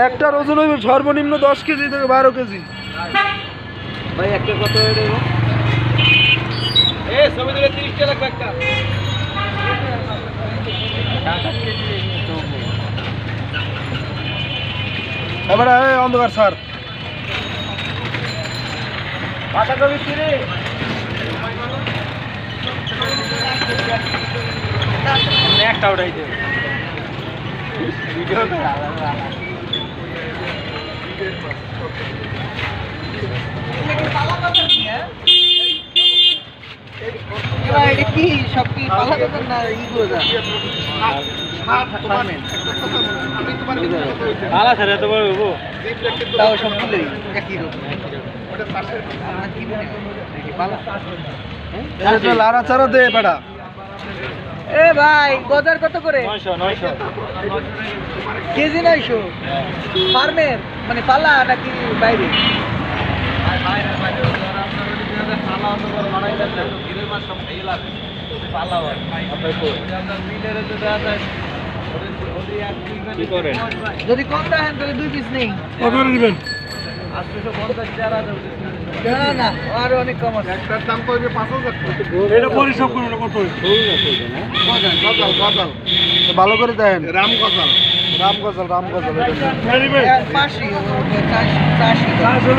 একটার ওজন হইবে সর্বনিম্ন 10 কেজি থেকে 12 কেজি। ভাই একটা কত হয়ে দেবো? ছবি দিলে 30 টাকা লাগবে একটা। এবারে অন্ধকার স্যার বাঁধাকপি কিনে একটা উঠাই দেবে ভিডিও কি সব কি পালা দোকান না ইগুলো পালা ছাড়া তো বলবো তাও সব কিলোই একই রকম লাড়া চারা দে বেটা। এ ভাই গজার কত করে? 900 কেজি 900 ফার্মের মানে পালা নাকি বাইরে? যদি কম রাখেন তাহলে 2 পিস নেই। কত করে দিবেন? 850 না না আরো অনেক কম আছে। একটার দাম পড়বে 5000 টাকা। এটা পরিশোধ করুন কত? গজাল ভালো করে দেন। রাম গজাল এটা 5 40